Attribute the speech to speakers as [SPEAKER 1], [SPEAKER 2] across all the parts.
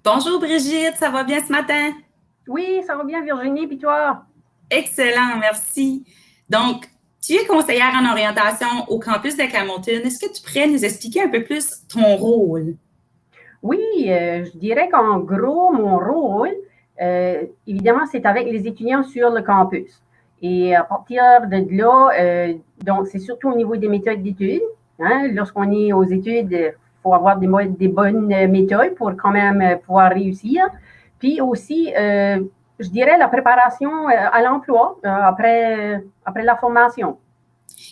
[SPEAKER 1] Bonjour Brigitte, ça va bien ce matin?
[SPEAKER 2] Oui, ça va bien, Virginie, puis toi?
[SPEAKER 1] Excellent, merci. Donc, tu es conseillère en orientation au campus de Camontine. Est-ce que tu pourrais nous expliquer un peu plus ton rôle?
[SPEAKER 2] Oui, je dirais qu'en gros, mon rôle, évidemment, c'est avec les étudiants sur le campus. Et à partir de là, donc c'est surtout au niveau des méthodes d'études. Hein. Lorsqu'on est aux études, il faut avoir des bonnes méthodes pour quand même pouvoir réussir. Puis aussi, je dirais la préparation à l'emploi après la formation.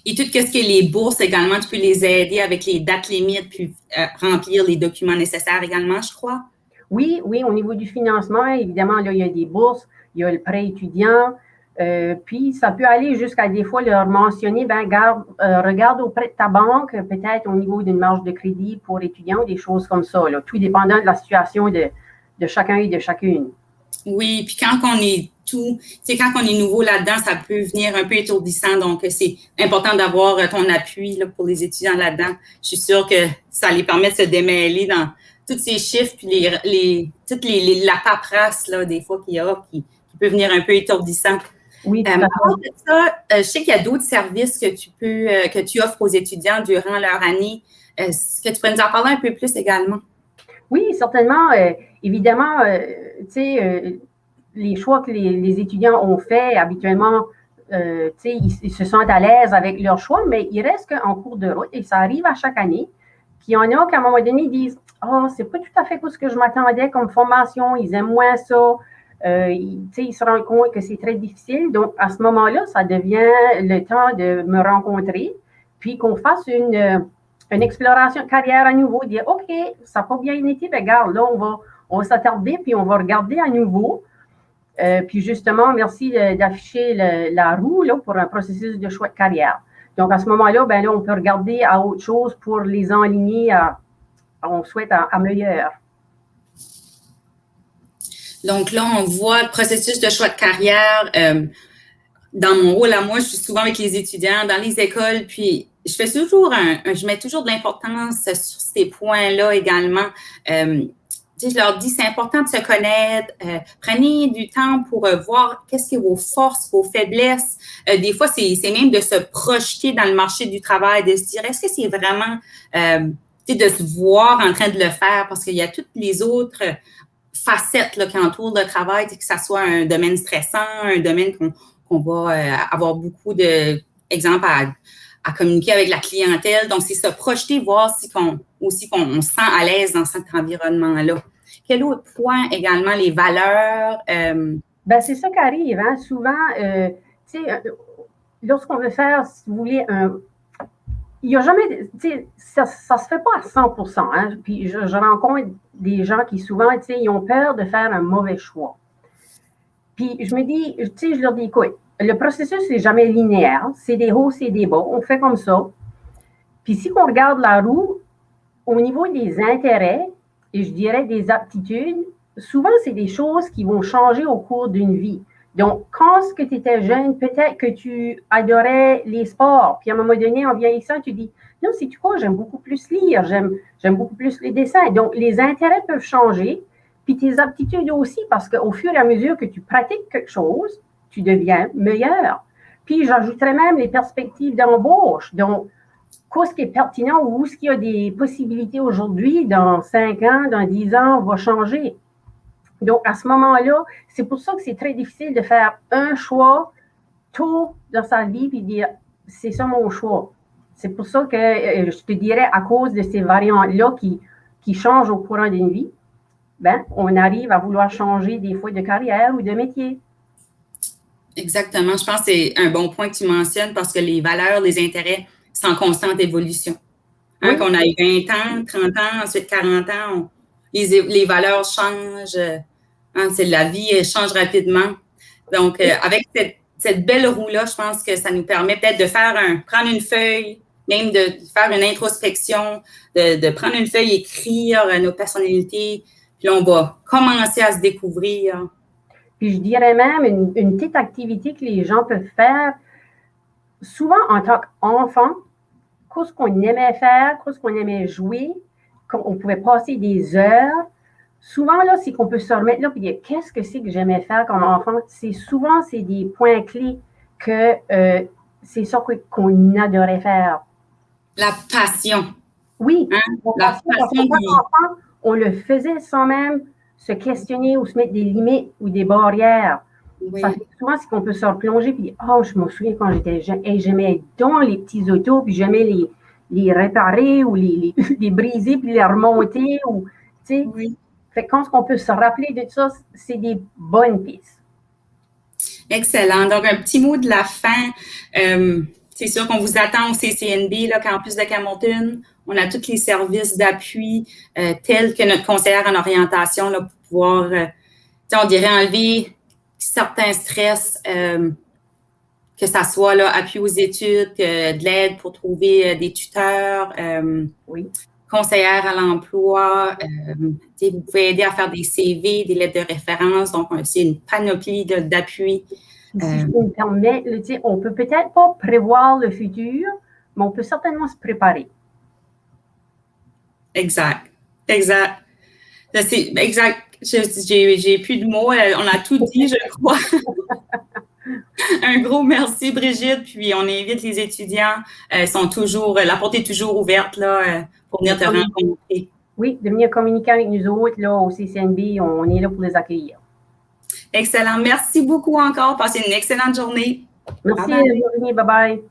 [SPEAKER 1] Et tout ce qui est les bourses également, tu peux les aider avec les dates limites, puis remplir les documents nécessaires également, je crois.
[SPEAKER 2] Oui, oui, au niveau du financement, évidemment, là, il y a des bourses, il y a le prêt étudiant, puis ça peut aller jusqu'à des fois leur mentionner, ben, regarde auprès de ta banque, peut-être au niveau d'une marge de crédit pour étudiants, des choses comme ça, là, tout dépendant de la situation de chacun et de chacune.
[SPEAKER 1] Oui, puis quand on est tout, c'est quand on est nouveau là-dedans, ça peut venir un peu étourdissant. Donc, c'est important d'avoir ton appui là, pour les étudiants là-dedans. Je suis sûre que ça les permet de se démêler dans tous ces chiffres, puis la paperasse, là, des fois qu'il y a, qui peut venir un peu étourdissant.
[SPEAKER 2] Oui, tout
[SPEAKER 1] À
[SPEAKER 2] à
[SPEAKER 1] part
[SPEAKER 2] fait.
[SPEAKER 1] de ça, je sais qu'il y a d'autres services que tu offres aux étudiants durant leur année. Est-ce que tu pourrais nous en parler un peu plus également?
[SPEAKER 2] Oui, certainement. Évidemment, tu sais, les choix que les étudiants ont fait habituellement, tu sais, ils se sentent à l'aise avec leurs choix, mais il reste qu'en cours de route, et ça arrive à chaque année, qu'il y en a qu'à un moment donné, ils disent oh, c'est pas tout à fait ce que je m'attendais comme formation, ils aiment moins ça. Ils se rendent compte que c'est très difficile. Donc, à ce moment-là, ça devient le temps de me rencontrer, puis qu'on fasse une exploration de carrière à nouveau, dire OK, ça n'a pas bien été, ben, regarde, là, on va s'attarder, puis on va regarder à nouveau. Puis justement, merci d'afficher la roue là, pour un processus de choix de carrière. Donc à ce moment-là, ben là, on peut regarder à autre chose pour les enligner on souhaite à meilleur.
[SPEAKER 1] Donc là, on voit le processus de choix de carrière. Dans mon rôle à moi, je suis souvent avec les étudiants dans les écoles, puis je mets toujours de l'importance sur ces points-là également. Je leur dis, c'est important de se connaître. Prenez du temps pour voir qu'est-ce qui est vos forces, vos faiblesses. Des fois, c'est même de se projeter dans le marché du travail, de se dire, est-ce que c'est vraiment, de se voir en train de le faire, parce qu'il y a toutes les autres facettes là, qui entourent le travail, que ce soit un domaine stressant, un domaine qu'on va avoir beaucoup d'exemples à communiquer avec la clientèle. Donc, c'est se projeter, voir si aussi qu'on se sent à l'aise dans cet environnement-là. Quel autre point également, les valeurs?
[SPEAKER 2] Ben, c'est ça qui arrive. Hein? Souvent, tu sais, lorsqu'on veut faire, si vous voulez, il n'y a jamais, tu sais, ça ne se fait pas à 100%. Hein? Puis je rencontre des gens qui souvent, tu sais, ils ont peur de faire un mauvais choix. Puis je me dis, tu sais, je leur dis, écoute, le processus n'est jamais linéaire. C'est des hauts, c'est des bas. On fait comme ça. Puis si on regarde la roue, au niveau des intérêts et je dirais des aptitudes, souvent c'est des choses qui vont changer au cours d'une vie. Donc, quand tu étais jeune, peut-être que tu adorais les sports, puis à un moment donné, en vieillissant, tu dis, non, c'est tu quoi, j'aime beaucoup plus lire, j'aime beaucoup plus les dessins. Donc, les intérêts peuvent changer, puis tes aptitudes aussi, parce qu'au fur et à mesure que tu pratiques quelque chose, tu deviens meilleur. Puis, j'ajouterais même les perspectives d'embauche. Donc, quoi ce qui est pertinent ou où ce qu'il y a des possibilités aujourd'hui, dans 5 ans, dans 10 ans, va changer. Donc, à ce moment-là, c'est pour ça que c'est très difficile de faire un choix tôt dans sa vie puis dire c'est ça mon choix. C'est pour ça que je te dirais, à cause de ces variantes-là qui changent au courant d'une vie, ben, on arrive à vouloir changer des fois de carrière ou de métier.
[SPEAKER 1] Exactement. Je pense que c'est un bon point que tu mentionnes parce que les valeurs, les intérêts, c'est en constante évolution. Hein,
[SPEAKER 2] Oui,
[SPEAKER 1] qu'on ait 20 ans, 30 ans, ensuite 40 ans, les valeurs changent. Hein, la vie change rapidement. Donc, avec cette belle roue-là, je pense que ça nous permet peut-être de prendre une feuille, même de faire une introspection, de prendre une feuille, écrire nos personnalités, puis là, on va commencer à se découvrir.
[SPEAKER 2] puis je dirais même une petite activité que les gens peuvent faire souvent en tant qu'enfant, qu'est-ce qu'on aimait faire, qu'est-ce qu'on aimait jouer, qu'on pouvait passer des heures. souvent, là, c'est qu'on peut se remettre là et dire qu'est-ce que c'est que j'aimais faire comme enfant. Souvent, c'est des points clés que c'est ça qu'on adorait faire.
[SPEAKER 1] La passion.
[SPEAKER 2] Oui,
[SPEAKER 1] hein? La
[SPEAKER 2] parce
[SPEAKER 1] passion
[SPEAKER 2] que quand enfant, on le faisait sans même se questionner ou se mettre des limites ou des barrières.
[SPEAKER 1] Oui.
[SPEAKER 2] Ça fait souvent, c'est qu'on peut se replonger puis dire, oh, je me souviens quand j'étais jeune, et j'aimais donc les petits autos, puis j'aimais les réparer ou les briser puis les remonter. Ou,
[SPEAKER 1] oui.
[SPEAKER 2] Fait quand on peut se rappeler de ça, c'est des bonnes pistes.
[SPEAKER 1] Excellent. Donc, un petit mot de la fin. C'est sûr qu'on vous attend au CCNB, là, Campus de Camontune. On a tous les services d'appui tels que notre conseillère en orientation là, pour pouvoir, on dirait, enlever certains stress, que ça soit là, appui aux études, de l'aide pour trouver des tuteurs,
[SPEAKER 2] oui.
[SPEAKER 1] conseillère à l'emploi. Vous pouvez aider à faire des CV, des lettres de référence. Donc, c'est une panoplie d'appui.
[SPEAKER 2] Si je peux me permettre, on peut peut-être pas prévoir le futur, mais on peut certainement se préparer.
[SPEAKER 1] Exact. Exact. C'est exact. J'ai plus de mots. On a tout dit, je crois. Un gros merci, Brigitte. Puis on invite les étudiants. Sont toujours, la porte est toujours ouverte là, pour venir te rencontrer.
[SPEAKER 2] Oui, de venir communiquer avec nous autres là, au CCNB. On est là pour les accueillir.
[SPEAKER 1] Excellent. Merci beaucoup encore. Passez une excellente journée.
[SPEAKER 2] Merci, Virginie. Bye bye.